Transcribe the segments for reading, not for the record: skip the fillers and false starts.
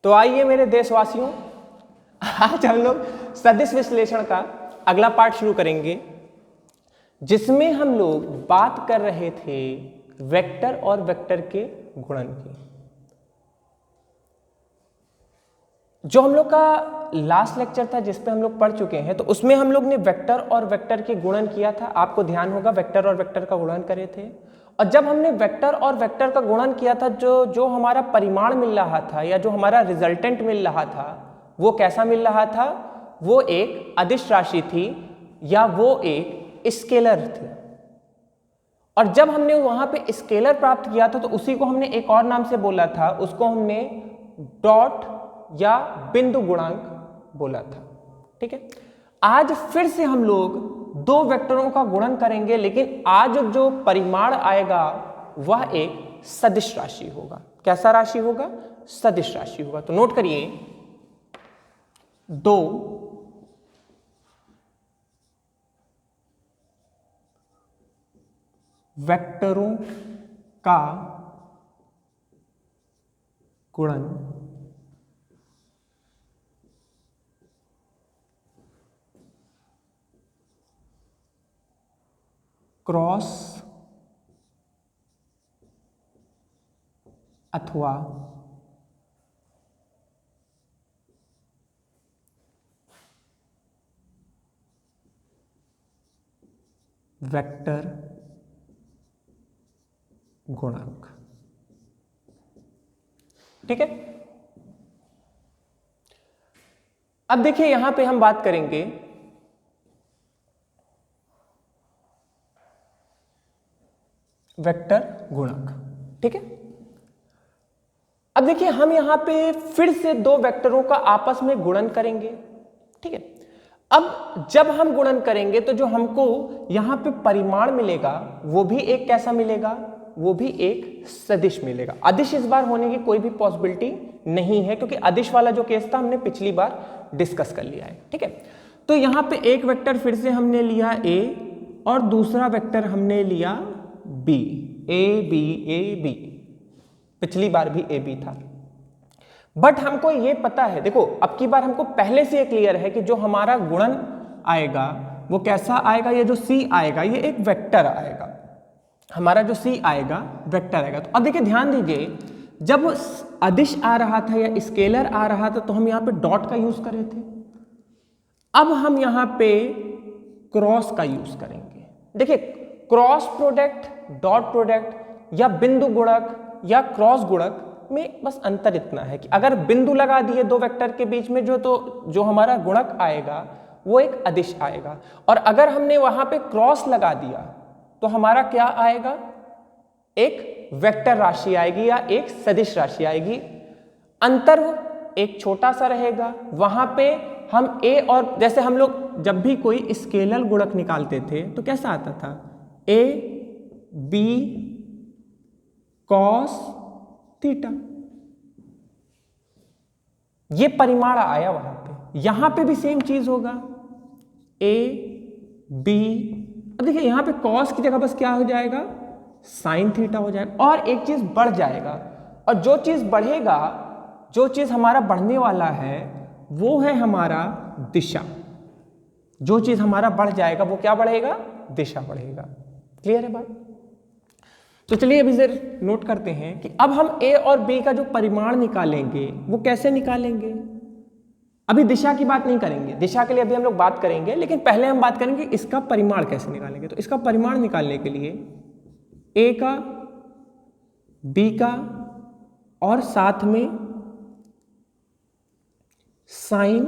तो आइए मेरे देशवासियों, आज हम लोग सदिश विश्लेषण का अगला पार्ट शुरू करेंगे, जिसमें हम लोग बात कर रहे थे वेक्टर और वेक्टर के गुणन की। जो हम लोग का लास्ट लेक्चर था जिस पे हम लोग पढ़ चुके हैं, तो उसमें हम लोग ने वेक्टर और वेक्टर के गुणन किया था। आपको ध्यान होगा वेक्टर और वेक्टर का गुणन करे थे। और जब हमने वेक्टर और वेक्टर का गुणन किया था, जो हमारा परिमाण मिल रहा था या जो हमारा रिजल्टेंट मिल रहा था, वो कैसा मिल रहा था? वो एक अदिश राशि थी या वो एक स्केलर थी। और जब हमने वहां पे स्केलर प्राप्त किया था, तो उसी को हमने एक और नाम से बोला था, उसको हमने डॉट या बिंदु गुणांक बोला था। ठीक है, आज फिर से हम लोग दो वेक्टरों का गुणन करेंगे, लेकिन आज जो परिमाण आएगा वह एक सदिश राशि होगा। कैसा राशि होगा? सदिश राशि होगा। तो नोट करिए, दो वेक्टरों का गुणन क्रॉस अथवा वेक्टर गुणांक। ठीक है, अब देखिए यहां पे हम बात करेंगे वेक्टर गुणक। ठीक है, अब देखिए हम यहां पे फिर से दो वेक्टरों का आपस में गुणन करेंगे। ठीक है, अब जब हम गुणन करेंगे तो जो हमको यहां पे परिमाण मिलेगा वो भी एक कैसा मिलेगा? वो भी एक सदिश मिलेगा। अदिश इस बार होने की कोई भी पॉसिबिलिटी नहीं है, क्योंकि अदिश वाला जो केस था हमने पिछली बार डिस्कस कर लिया है। ठीक है, तो यहां पे एक वेक्टर फिर से हमने लिया ए और दूसरा वेक्टर हमने लिया बी, ए बी। पिछली बार भी ए बी था, बट हमको ये पता है, देखो अब की बार हमको पहले से क्लियर है कि जो हमारा गुणन आएगा वो कैसा आएगा? ये जो सी आएगा ये एक वेक्टर आएगा। हमारा जो सी आएगा वेक्टर आएगा। तो अब देखिए ध्यान दीजिए, जब अदिश आ रहा था या स्केलर आ रहा था तो हम यहाँ पे डॉट का यूज करे थे। अब हम यहाँ पे क्रॉस का यूज करेंगे। देखिए क्रॉस प्रोडक्ट, डॉट प्रोडक्ट या बिंदु गुणक या क्रॉस गुणक में बस अंतर इतना है कि अगर बिंदु लगा दिए दो वेक्टर के बीच में, जो हमारा गुणक आएगा वो एक अदिश आएगा, और अगर हमने वहां पे क्रॉस लगा दिया तो हमारा क्या आएगा? एक वेक्टर राशि आएगी या एक सदिश राशि आएगी। अंतर एक छोटा सा रहेगा। वहां पे हम ए और, जैसे हम लोग जब भी कोई स्केलर गुणक निकालते थे तो कैसा आता था? ए बी कॉस थीटा, ये परिमाण आया वहां पे। यहां पे भी सेम चीज होगा, ए बी। अब देखिए यहां पे कॉस की जगह बस क्या हो जाएगा? साइन थीटा हो जाएगा, और एक चीज बढ़ जाएगा। और जो चीज बढ़ेगा, जो चीज हमारा बढ़ने वाला है वो है हमारा दिशा। जो चीज हमारा बढ़ जाएगा वो क्या बढ़ेगा? दिशा बढ़ेगा। क्लियर है बात? तो चलिए अभी जरा नोट करते हैं कि अब हम ए और बी का जो परिमाण निकालेंगे वो कैसे निकालेंगे। अभी दिशा की बात नहीं करेंगे, दिशा के लिए अभी हम लोग बात करेंगे, लेकिन पहले हम बात करेंगे इसका परिमाण कैसे निकालेंगे। तो इसका परिमाण निकालने के लिए ए का, बी का और साथ में साइन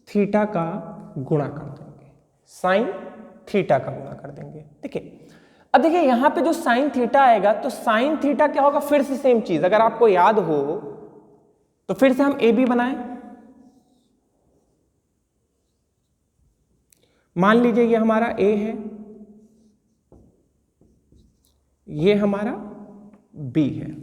थीटा का गुणा कर देंगे। साइन थीटा का गुणा कर देंगे। देखिए अब देखिए यहां पे जो साइन थीटा आएगा, तो साइन थीटा क्या होगा? फिर से सेम चीज, अगर आपको याद हो तो फिर से हम ए बी बनाएं। मान लीजिए ये हमारा ए है, ये हमारा बी है,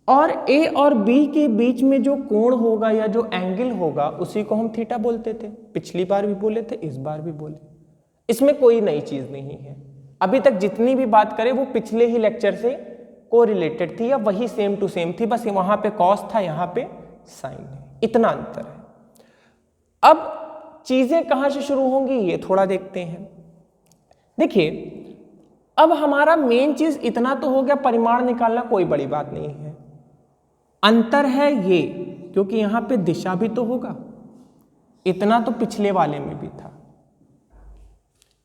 और ए और बी के बीच में जो कोण होगा या जो एंगल होगा उसी को हम थीटा बोलते थे। पिछली बार भी बोले थे, इस बार भी बोले। इसमें कोई नई चीज नहीं है। अभी तक जितनी भी बात करें वो पिछले ही लेक्चर से कोरिलेटेड थी या वही सेम टू सेम थी, बस वहां पे कॉस था, यहां पे साइन है, इतना अंतर है। अब चीजें कहां से शुरू होंगी ये थोड़ा देखते हैं। देखिए अब हमारा मेन चीज इतना तो हो गया, परिमाण निकालना कोई बड़ी बात नहीं है। अंतर है ये, क्योंकि यहां पे दिशा भी तो होगा, इतना तो पिछले वाले में भी था।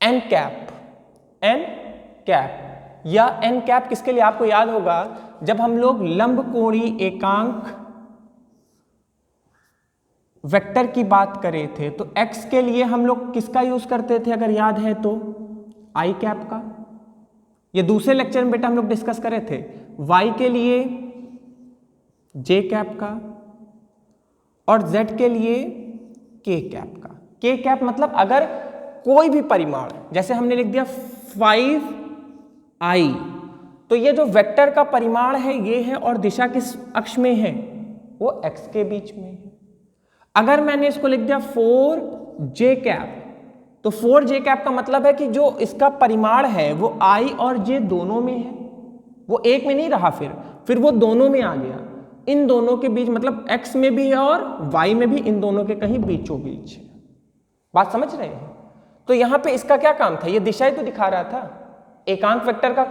एन कैप या एन कैप किसके लिए, आपको याद होगा जब हम लोग लंबकोणीय एकांक वेक्टर की बात करे थे तो x के लिए हम लोग किसका यूज करते थे, अगर याद है तो आई कैप का। ये दूसरे लेक्चर में बेटा हम लोग डिस्कस करे थे। y के लिए जे कैप का और z के लिए के कैप का। के कैप मतलब अगर कोई भी परिमाण, जैसे हमने लिख दिया 5i, तो ये जो वेक्टर का परिमाण है ये है और दिशा किस अक्ष में है, वो x के बीच में है। अगर मैंने इसको लिख दिया 4j कैप, तो 4j कैप का मतलब है कि जो इसका परिमाण है वो i और j दोनों में है, वो एक में नहीं रहा, फिर वो दोनों में आ गया। इन दोनों के बीच मतलब x में भी है और y में भी, इन दोनों के कहीं बीचों बीच है। बात समझ रहे हैं? तो यहां पे इसका क्या काम था, ये दिशा ही तो दिखा रहा था। एकांक वेक्टर का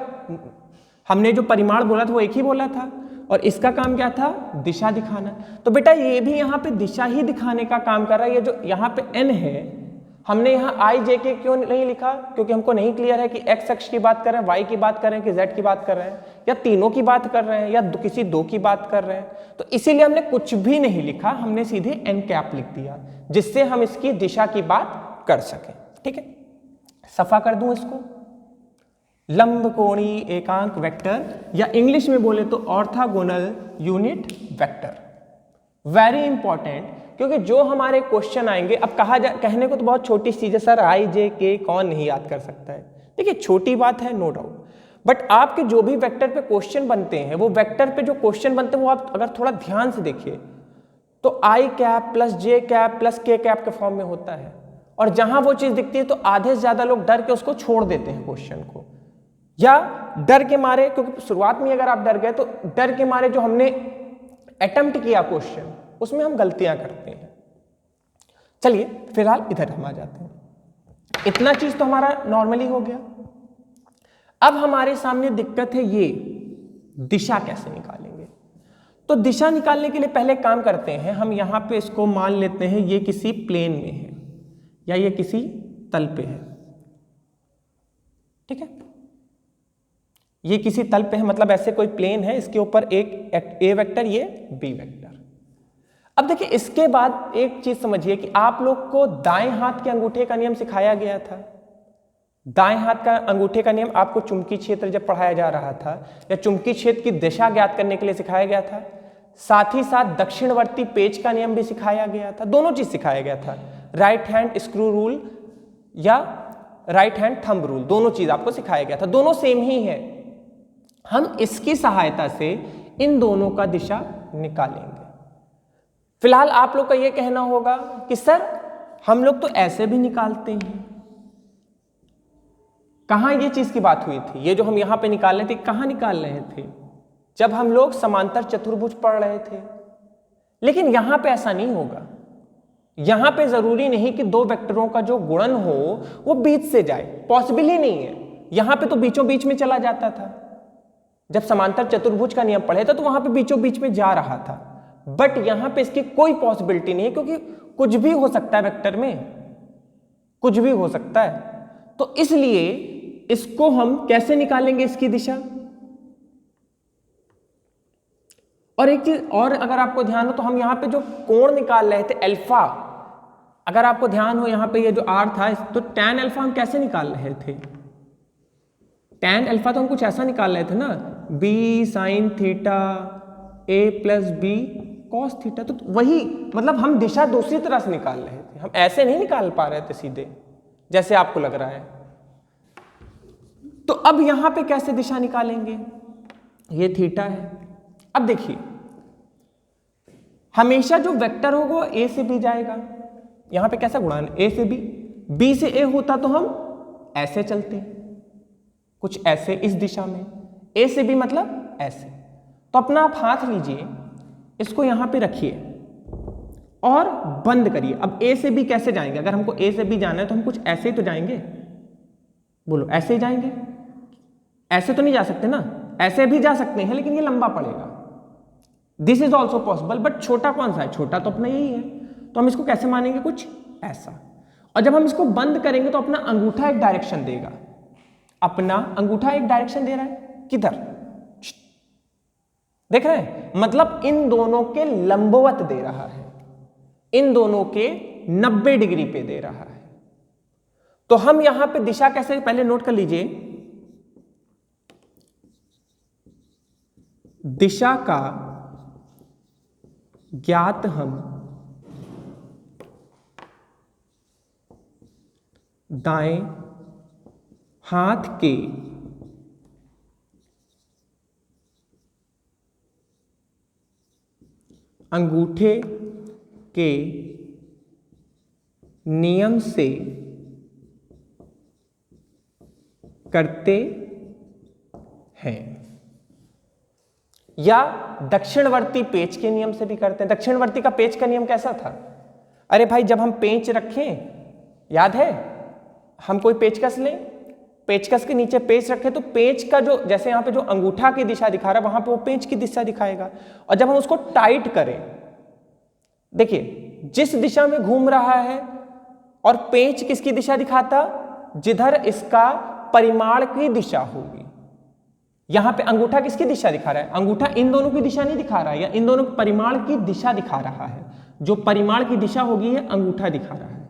हमने जो परिमाण बोला था वो एक ही बोला था, और इसका काम क्या था, दिशा दिखाना। तो बेटा ये भी यहाँ पे दिशा ही दिखाने का काम कर रहा है। ये जो यहाँ पे n है, हमने यहाँ i j k क्यों नहीं लिखा, क्योंकि हमको नहीं क्लियर है कि x अक्ष की बात कर रहे हैं, y की बात कर रहे हैं कि z की बात कर रहे हैं, या तीनों की बात कर रहे हैं, या किसी दो की बात कर रहे हैं। तो इसीलिए हमने कुछ भी नहीं लिखा, हमने सीधे n कैप लिख दिया, जिससे हम इसकी दिशा की बात कर सकें। ठीक है, सफा कर दूं इसको। लंबकोणीय एकांक वेक्टर, या इंग्लिश में बोले तो orthogonal unit vector. Very important, क्योंकि जो हमारे क्वेश्चन आएंगे, अब कहने को तो बहुत छोटी चीज है सर, आई जे के कौन नहीं याद कर सकता है। देखिए छोटी बात है नो डाउट, बट आपके जो भी वेक्टर पे क्वेश्चन बनते हैं, वो वेक्टर पे जो क्वेश्चन बनते हैं वो आप अगर थोड़ा ध्यान से देखिए तो आई कैप प्लस जे कैप प्लस के कैप के फॉर्म में होता है। और जहां वो चीज दिखती है तो आधे से ज्यादा लोग डर के उसको छोड़ देते हैं क्वेश्चन को, या डर के मारे, क्योंकि शुरुआत में अगर आप डर गए तो डर के मारे जो हमने अटेम्प्ट किया क्वेश्चन, उसमें हम गलतियां करते हैं। चलिए फिलहाल इधर हम आ जाते हैं। इतना चीज तो हमारा नॉर्मली हो गया। अब हमारे सामने दिक्कत है ये दिशा कैसे निकालेंगे। तो दिशा निकालने के लिए पहले काम करते हैं, हम यहां पे इसको मान लेते हैं ये किसी प्लेन में है या ये किसी तल पे है। ठीक है, ये किसी तल पे है, मतलब ऐसे कोई प्लेन है, इसके ऊपर एक ए वेक्टर, ये बी वेक्टर। अब देखिए इसके बाद एक चीज समझिए कि आप लोग को दाएं हाथ के अंगूठे का नियम सिखाया गया था। दाएं हाथ का अंगूठे का नियम आपको चुंबकीय क्षेत्र जब पढ़ाया जा रहा था, या चुंबकीय क्षेत्र की दिशा ज्ञात करने के लिए सिखाया गया था। साथ ही साथ दक्षिणवर्ती पेच का नियम भी सिखाया गया था। दोनों चीज सिखाया गया था, राइट हैंड स्क्रू रूल या राइट हैंड थंब रूल, दोनों चीज आपको सिखाया गया था। दोनों सेम ही है। हम इसकी सहायता से इन दोनों का दिशा निकालेंगे। फिलहाल आप लोग का यह कहना होगा कि सर हम लोग तो ऐसे भी निकालते हैं। कहां ये चीज की बात हुई थी, ये जो हम यहां पे निकाल रहे थे, कहां निकाल रहे थे, जब हम लोग समांतर चतुर्भुज पढ़ रहे थे। लेकिन यहां पे ऐसा नहीं होगा। यहां पे जरूरी नहीं कि दो वेक्टरों का जो गुणन हो वो बीच से जाए, पॉसिबल ही नहीं है। यहां पे तो बीचों बीच में चला जाता था। जब समांतर चतुर्भुज का नियम पढ़े थे तो वहां पे बीचों बीच में जा रहा था, बट यहां पे इसकी कोई पॉसिबिलिटी नहीं है, क्योंकि कुछ भी हो सकता है वेक्टर में, कुछ भी हो सकता है। तो इसलिए इसको हम कैसे निकालेंगे, इसकी दिशा। और एक चीज और अगर आपको ध्यान हो तो हम यहां पे जो कोण निकाल रहे थे अल्फा, अगर आपको ध्यान हो यहां पे ये जो आर था, तो टैन अल्फा हम कैसे निकाल रहे थे। टैन अल्फा तो हम कुछ ऐसा निकाल रहे थे ना, बी साइन थीटा ए प्लस बी कॉस थीटा। तो वही मतलब हम दिशा दूसरी तरह से निकाल रहे थे, हम ऐसे नहीं निकाल पा रहे थे सीधे जैसे आपको लग रहा है। तो अब यहां पे कैसे दिशा निकालेंगे, ये थीटा है। अब देखिए हमेशा जो वेक्टर होगा वो ए से बी जाएगा। यहां पे कैसा गुणन, ए से बी से ए होता तो हम ऐसे चलते, कुछ ऐसे इस दिशा में। ए से बी मतलब ऐसे। तो अपना आप हाथ लीजिए, इसको यहां पे रखिए और बंद करिए। अब ए से बी कैसे जाएंगे? अगर हमको ए से बी जाना है तो हम कुछ ऐसे ही तो जाएंगे, बोलो ऐसे ही जाएंगे, ऐसे तो नहीं जा सकते ना, ऐसे भी जा सकते हैं लेकिन ये लंबा पड़ेगा। This is also possible, but छोटा कौन सा है? छोटा तो अपना यही है, तो हम इसको कैसे मानेंगे? कुछ ऐसा। और जब हम इसको बंद करेंगे तो अपना अंगूठा एक डायरेक्शन देगा, अपना अंगूठा एक डायरेक्शन दे रहा है, किधर? देख रहे हैं? मतलब इन दोनों के लंबवत दे रहा है, इन दोनों के 90 डिग्री पे दे रहा है। तो हम यहां पे दिशा कैसे, पहले नोट कर लीजिए, दिशा का ज्ञात हम दाएं हाथ के अंगूठे के नियम से करते हैं, या दक्षिणवर्ती पेच के नियम से भी करते हैं। दक्षिणवर्ती का पेच का नियम कैसा था? अरे भाई, जब हम पेंच रखें, याद है, हम कोई पेचकस लें, पेचकस के नीचे पेच रखें तो पेच का जो, जैसे यहां पे जो अंगूठा की दिशा दिखा रहा है वहां पे वो पेंच की दिशा दिखाएगा। और जब हम उसको टाइट करें, देखिए जिस दिशा में घूम रहा है, और पेंच किसकी दिशा दिखाता? जिधर इसका परिमाण की दिशा होगी। यहां पे अंगूठा किसकी दिशा दिखा रहा है? अंगूठा इन दोनों की दिशा नहीं दिखा रहा है, या इन दोनों के परिमाण की दिशा दिखा रहा है। जो परिमाण की दिशा होगी ये अंगूठा दिखा रहा है।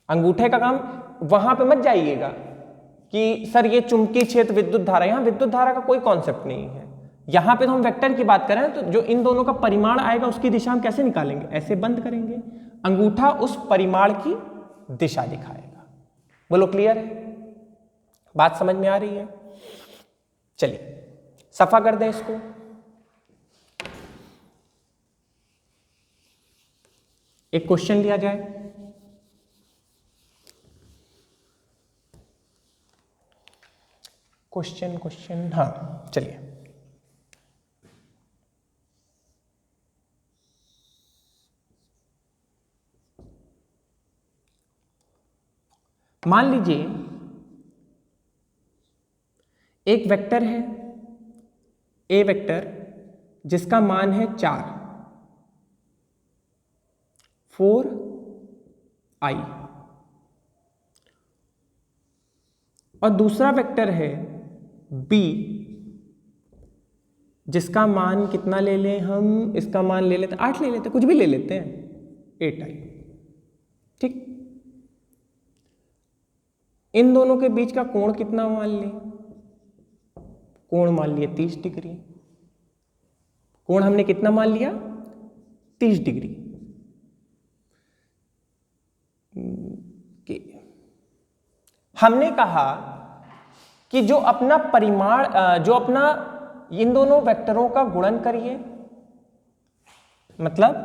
अंगूठे का काम, वहां पे मत जाइएगा कि सर ये चुंबकीय क्षेत्र विद्युत धारा, यहां विद्युत धारा का कोई कॉन्सेप्ट नहीं है। यहां पे तो हम वेक्टर की बात कर रहे हैं, तो जो इन दोनों का परिमाण आएगा उसकी दिशा हम कैसे निकालेंगे? ऐसे बंद करेंगे, अंगूठा उस परिमाण की दिशा दिखाएगा। बोलो क्लियर है? बात समझ में आ रही है? चलिए सफा कर दें इसको। एक क्वेश्चन लिया जाए। क्वेश्चन, हाँ चलिए। मान लीजिए एक वेक्टर है, ए वेक्टर, जिसका मान है 4i, और दूसरा वेक्टर है बी, जिसका मान कितना ले लें हम? इसका मान ले लेते 8, ले लेते, कुछ भी ले लेते हैं, 8i। ठीक, इन दोनों के बीच का कोण कितना मान लें? कोण मान लिया 30 डिग्री। कोण हमने कितना मान लिया? 30 डिग्री। हमने कहा कि जो अपना परिमाण, जो अपना इन दोनों वेक्टरों का गुणन करिए, मतलब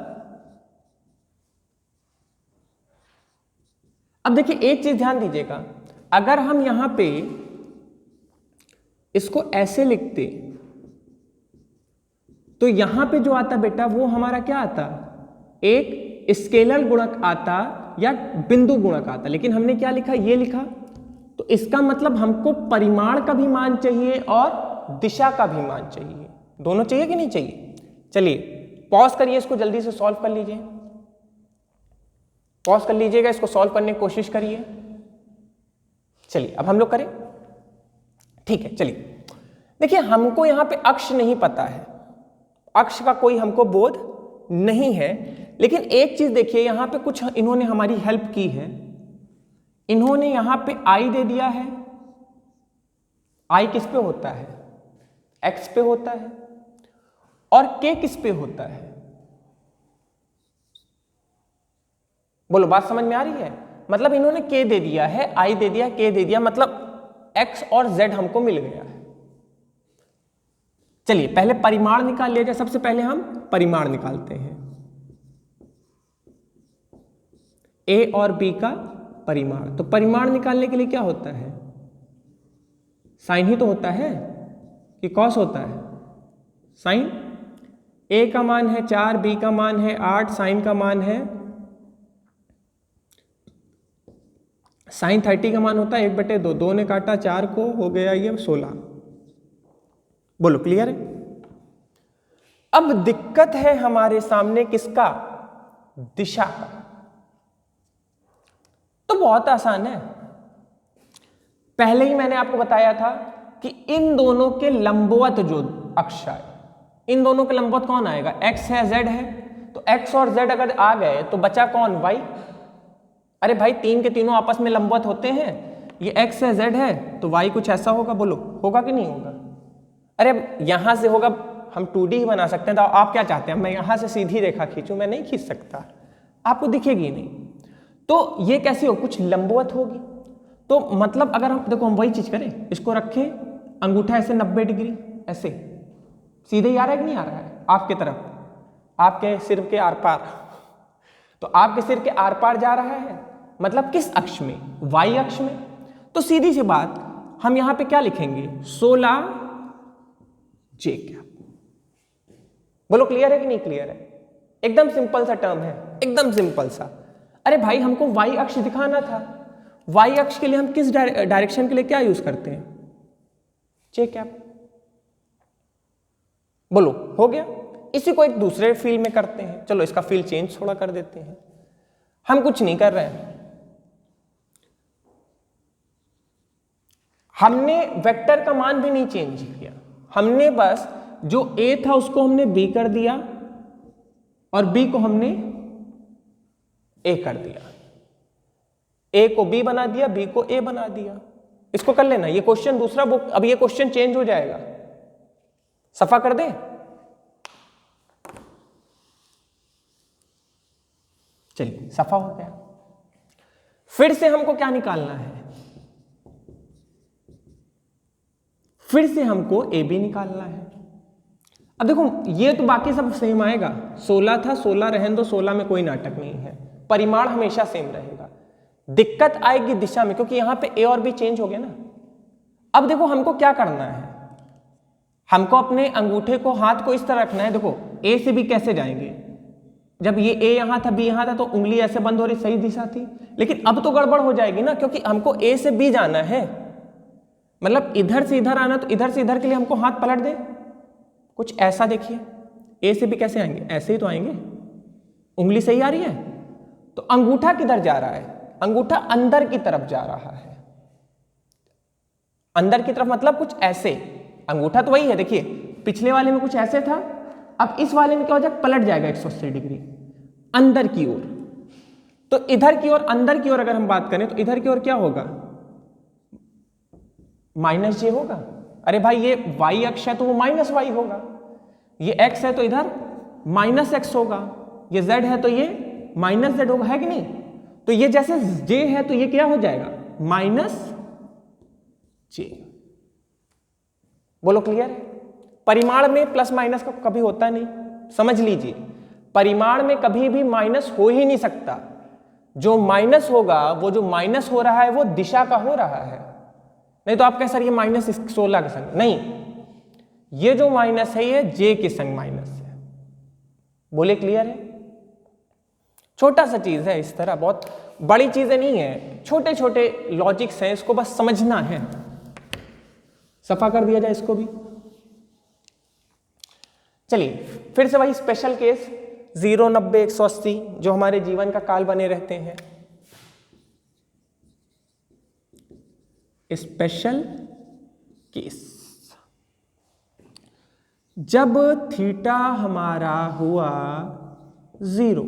अब देखिए एक चीज ध्यान दीजिएगा, अगर हम यहां पे इसको ऐसे लिखते तो यहां पे जो आता बेटा वो हमारा क्या आता? एक स्केलर गुणक आता या बिंदु गुणक आता। लेकिन हमने क्या लिखा? ये लिखा। तो इसका मतलब हमको परिमाण का भी मान चाहिए और दिशा का भी मान चाहिए। दोनों चाहिए कि नहीं चाहिए? चलिए पॉज करिए, इसको जल्दी से सॉल्व कर लीजिए। पॉज कर लीजिएगा, इसको सॉल्व करने की कोशिश करिए। चलिए अब हम लोग करें, ठीक है। चलिए देखिए, हमको यहां पे अक्ष नहीं पता है, अक्ष का कोई हमको बोध नहीं है। लेकिन एक चीज देखिए, यहां पे कुछ इन्होंने हमारी हेल्प की है। इन्होंने यहां पे आई दे दिया है। आई किस पे होता है? एक्स पे होता है। और के किस पे होता है? बोलो बात समझ में आ रही है? मतलब इन्होंने के दे दिया है, आई दे दिया, के दे दिया, मतलब एक्स और जेड हमको मिल गया है। चलिए पहले परिमाण निकाल लिया जाए। सबसे पहले हम परिमाण निकालते हैं, ए और बी का परिमाण। तो परिमाण निकालने के लिए क्या होता है? साइन ही तो होता है। कि कॉस होता है साइन। ए का मान है 4, बी का मान है 8, साइन का मान है साइन 30 का मान होता है 1/2। 2 ने काटा 4 को, हो गया ये 16। बोलो क्लियर है? अब दिक्कत है हमारे सामने किसका? दिशा का। तो बहुत आसान है, पहले ही मैंने आपको बताया था कि इन दोनों के लंबवत जो अक्ष है, इन दोनों के लंबवत कौन आएगा? x है, z है। तो x और z अगर आ गए तो बचा कौन? y। अरे भाई तीन के तीनों आपस में लंबवत होते हैं, ये x है, z है, तो y कुछ ऐसा होगा। बोलो होगा कि नहीं होगा? अरे यहां से होगा, हम 2D ही बना सकते हैं। तो आप क्या चाहते हैं मैं यहां से सीधी रेखा खींचूं? मैं नहीं खींच सकता, आपको दिखेगी नहीं। तो ये कैसी हो? कुछ लंबवत होगी। तो मतलब अगर हम देखो, हम वही चीज करें, इसको रखें, अंगूठा ऐसे 90 डिग्री ऐसे सीधे ही आ रहा है कि नहीं आ रहा है आपके तरफ, आपके सिर के आर पार? तो आपके सिर के आर पार जा रहा है, मतलब किस अक्ष में? y अक्ष में। तो सीधी सी बात, हम यहां पे क्या लिखेंगे? 16 j क्या? बोलो क्लियर है कि नहीं क्लियर है? एकदम सिंपल सा टर्म है, एकदम सिंपल सा। अरे भाई हमको y अक्ष दिखाना था, y अक्ष के लिए हम किस डायरेक्शन के लिए क्या यूज करते हैं? j cap. बोलो हो गया। इसी को एक दूसरे फील्ड में करते हैं, चलो इसका फील्ड चेंज थोड़ा कर देते हैं। हम कुछ नहीं कर रहे हैं, हमने वेक्टर का मान भी नहीं चेंज किया, हमने बस जो a था उसको हमने b कर दिया और b को हमने a कर दिया, a को b बना दिया, b को a बना दिया। इसको कर लेना, ये क्वेश्चन दूसरा बुक, अब ये क्वेश्चन चेंज हो जाएगा। सफा कर दे, चलिए सफा हो गया। फिर से हमको क्या निकालना है? फिर से हमको ए बी निकालना है। अब देखो ये तो बाकी सब सेम आएगा, 16 था, 16 रहने दो, 16 में कोई नाटक नहीं है, परिमाण हमेशा सेम रहेगा। दिक्कत आएगी दिशा में, क्योंकि यहां पे ए और बी चेंज हो गया ना। अब देखो हमको क्या करना है, हमको अपने अंगूठे को, हाथ को इस तरह रखना है। देखो ए से बी कैसे जाएंगे? जब ये ए यहां था, बी यहां था, तो उंगली ऐसे बंद हो रही, सही दिशा थी। लेकिन अब तो गड़बड़ हो जाएगी ना, क्योंकि हमको ए से बी जाना है, मतलब इधर से इधर आना, तो इधर से इधर के लिए हमको हाथ पलट दे। कुछ ऐसा देखिए, ए से बी कैसे आएंगे? ऐसे ही तो आएंगे। उंगली सही आ रही है, तो अंगूठा किधर जा रहा है? अंगूठा अंदर की तरफ जा रहा है। अंदर की तरफ मतलब कुछ ऐसे, अंगूठा तो वही है, देखिए पिछले वाले में कुछ ऐसे था, अब इस वाले में क्या हो जाएगा? पलट जाएगा 180 डिग्री अंदर की ओर। तो इधर की ओर, अंदर की ओर अगर हम बात करें, तो इधर की ओर क्या होगा? माइनस जे होगा। अरे भाई ये y अक्ष है तो वो माइनस y होगा, ये x है तो इधर माइनस x होगा, ये z है तो ये माइनस z होगा, है कि नहीं? तो ये जैसे j है तो ये क्या हो जाएगा? Minus j। बोलो क्लियर है? परिमाण में प्लस माइनस का कभी होता नहीं, समझ लीजिए। परिमाण में कभी भी माइनस हो ही नहीं सकता। जो माइनस होगा, वो जो माइनस हो रहा है वो दिशा का हो रहा है। नहीं तो आप कहें सर ये माइनस 16 के संग, नहीं, ये जो माइनस है ये जे के संग माइनस है। बोले क्लियर है? छोटा सा चीज है, इस तरह बहुत बड़ी चीजें नहीं है, छोटे छोटे लॉजिक्स हैं, इसको बस समझना है। सफा कर दिया जाए इसको भी। चलिए फिर से वही स्पेशल केस 0, 90, 180 जो हमारे जीवन का काल बने रहते हैं। स्पेशल केस, जब थीटा हमारा हुआ 0,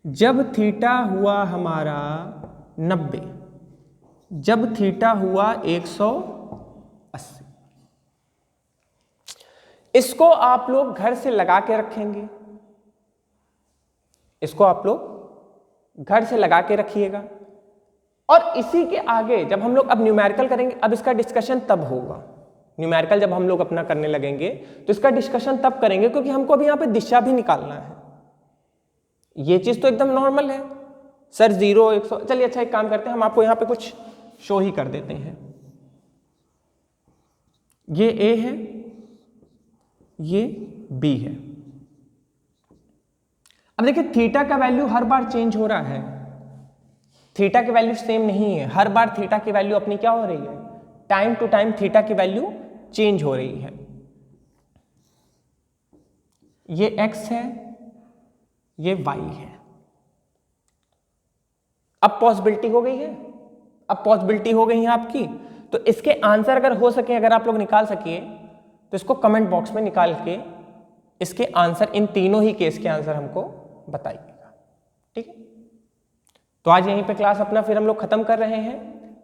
जब थीटा हुआ हमारा 90, जब थीटा हुआ 180। इसको आप लोग घर से लगा के रखेंगे, इसको आप लोग घर से लगा के रखिएगा। और इसी के आगे जब हम लोग अब न्यूमेरिकल करेंगे, अब इसका डिस्कशन तब होगा। न्यूमेरिकल जब हम लोग अपना करने लगेंगे तो इसका डिस्कशन तब करेंगे, क्योंकि हमको अभी यहां पे दिशा भी निकालना है। ये चीज तो एकदम नॉर्मल है सर, 0, 100। चलिए अच्छा एक काम करते हैं, हम आपको यहां पे कुछ शो ही कर देते हैं। ये ए है, ये बी है। अब देखिए थीटा का वैल्यू हर बार चेंज हो रहा है, थीटा की वैल्यू सेम नहीं है, हर बार थीटा की वैल्यू अपनी क्या हो रही है, टाइम टू टाइम थीटा की वैल्यू चेंज हो रही है। ये x है, ये y है। अब पॉसिबिलिटी हो गई है, अब पॉसिबिलिटी हो गई है आपकी, तो इसके आंसर अगर हो सके, अगर आप लोग निकाल सकिए तो इसको कमेंट बॉक्स में निकाल के इसके आंसर, इन तीनों ही केस के आंसर हमको बताइएगा, ठीक है। तो आज यहीं पे क्लास अपना फिर हम लोग खत्म कर रहे हैं,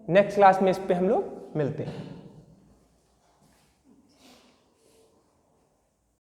नेक्स्ट क्लास में इस पे हम लोग मिलते हैं।